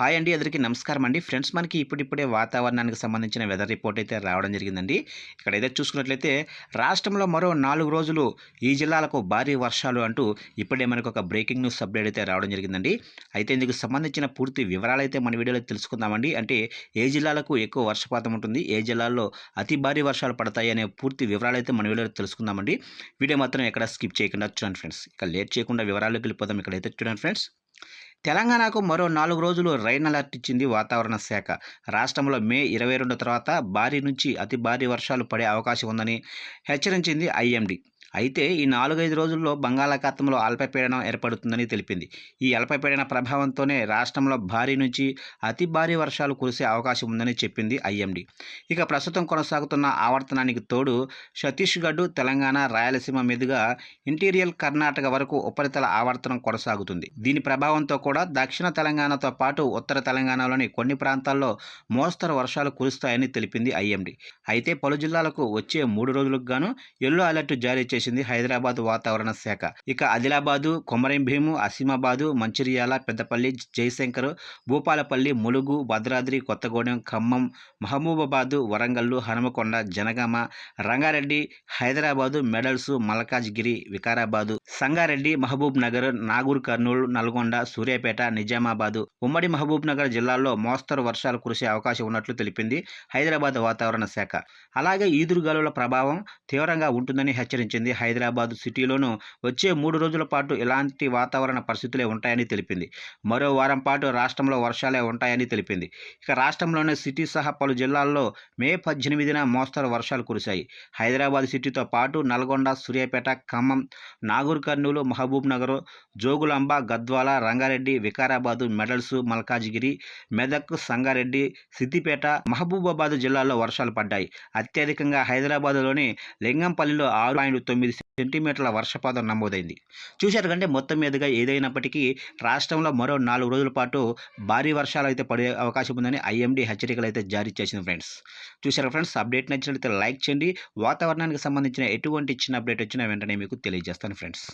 Hi అండి. అందరికీ నమస్కారం అండి. ఫ్రెండ్స్ మనకి ఇప్పుడిప్పుడే వాతావరణానికి సంబంధించిన వెదర్ రిపోర్ట్ అయితే రావడం జరిగిందండి. ఇక్కడైతే చూసుకున్నట్లయితే రాష్ట్రంలో మరో 4 రోజులు ఈ జిల్లాలకు భారీ వర్షాలు అంటూ ఇప్పుడే మనకు ఒక బ్రేకింగ్ న్యూస్ అప్డేట్ అయితే రావడం జరిగిందండి. అయితే ఇందుకు సంబంధించిన పూర్తి వివరాలైతే మన వీడియోలో తెలుసుకుందామండి. అంటే ఏ జిల్లాలకు ఎక్కువ వర్షపాతం ఉంటుంది, ఏ జిల్లాల్లో అతి భారీ వర్షాలు పడతాయి అనే పూర్తి వివరాలైతే మన వీడియోలో తెలుసుకుందామండి. వీడియో మాత్రం ఎక్కడ స్కిప్ చేయకుండా చూడండి ఫ్రెండ్స్. ఇక లేట్ చేయకుండా వివరాల్లోకి వెళ్ళిపోదాం. ఇక్కడైతే చూడండి ఫ్రెండ్స్. తెలంగాణకు మరో 4 రోజులు రెయిన్ అలర్ట్ ఇచ్చింది వాతావరణ శాఖ. రాష్ట్రంలో మే 22 తర్వాత భారీ నుంచి అతి భారీ వర్షాలు పడే అవకాశం ఉందని హెచ్చరించింది ఐఎండీ. అయితే ఈ 4, 5 రోజుల్లో బంగాళాఖాతంలో అల్పపీడనం ఏర్పడుతుందని తెలిపింది. ఈ అల్పపీడన ప్రభావంతోనే రాష్ట్రంలో భారీ నుంచి అతి భారీ వర్షాలు కురిసే అవకాశం ఉందని చెప్పింది ఐఎండీ. ఇక ప్రస్తుతం కొనసాగుతున్న ఆవర్తనానికి తోడు ఛత్తీస్గఢ్, తెలంగాణ, రాయలసీమ మీదుగా ఇంటీరియర్ కర్ణాటక వరకు ఉపరితల ఆవర్తనం కొనసాగుతుంది. దీని ప్రభావంతో కూడా దక్షిణ తెలంగాణతో పాటు ఉత్తర తెలంగాణలోని కొన్ని ప్రాంతాల్లో మోస్తరు వర్షాలు కురుస్తాయని తెలిపింది ఐఎండీ. అయితే పలు జిల్లాలకు వచ్చే 3 రోజులకు గాను ఎల్లో అలర్ట్ జారీ చేసింది హైదరాబాద్ వాతావరణ శాఖ. ఇక ఆదిలాబాదు, కొమరంభీము, ఆసిమాబాదు, మంచిర్యాల, పెద్దపల్లి, జయశంకర్, భూపాలపల్లి, ములుగు, భద్రాద్రి కొత్తగూడెం, ఖమ్మం, మహబూబాబాదు, వరంగల్లు, హనుమకొండ, జనగామ, రంగారెడ్డి, హైదరాబాదు, మెడల్స్, మల్కాజ్గిరి, వికారాబాదు, సంగారెడ్డి, మహబూబ్ నగర్, నాగూర్ కర్నూలు, నల్గొండ, సూర్యాపేట, నిజామాబాదు, ఉమ్మడి మహబూబ్ నగర్ జిల్లాల్లో మోస్తరు వర్షాలు కురిసే అవకాశం ఉన్నట్లు తెలిపింది హైదరాబాద్ వాతావరణ శాఖ. అలాగే ఈదురుగాలుల ప్రభావం తీవ్రంగా ఉంటుందని హెచ్చరించింది. హైదరాబాద్ సిటీలోనూ వచ్చే 3 రోజుల పాటు ఇలాంటి వాతావరణ పరిస్థితులే ఉంటాయని తెలిపింది. మరో వారం పాటు రాష్ట్రంలో వర్షాలే ఉంటాయని తెలిపింది. ఇక రాష్ట్రంలోని సిటీ సహా పలు జిల్లాల్లో మే 18న మోస్తరు వర్షాలు కురిశాయి. హైదరాబాద్ సిటీతో పాటు నల్గొండ, సూర్యాపేట, ఖమ్మం, నాగూర్ కర్నూలు, మహబూబ్ నగర్, జోగులాంబ, గద్వాల, రంగారెడ్డి, వికారాబాదు, మెడల్స్, మల్కాజ్గిరి, మెదక్, సంగారెడ్డి, సిద్దిపేట, మహబూబాబాద్ జిల్లాల్లో వర్షాలు పడ్డాయి. అత్యధికంగా హైదరాబాద్లోని లింగంపల్లిలో 6.9 సెంటీమీటర్ల వర్షపాతం నమోదైంది. చూశారు కంటే మొత్తం మీదుగా ఏదైనప్పటికీ రాష్ట్రంలో మరో 4 రోజుల పాటు భారీ వర్షాలు అయితే పడే అవకాశం ఉందని ఐఎండీ హెచ్చరికలు అయితే జారీ చేసింది ఫ్రెండ్స్. చూశారు ఫ్రెండ్స్. అప్డేట్ నచ్చినట్లయితే లైక్ చేయండి. వాతావరణానికి సంబంధించిన ఎటువంటి చిన్న అప్డేట్ వచ్చినా వెంటనే మీకు తెలియజేస్తాను ఫ్రెండ్స్.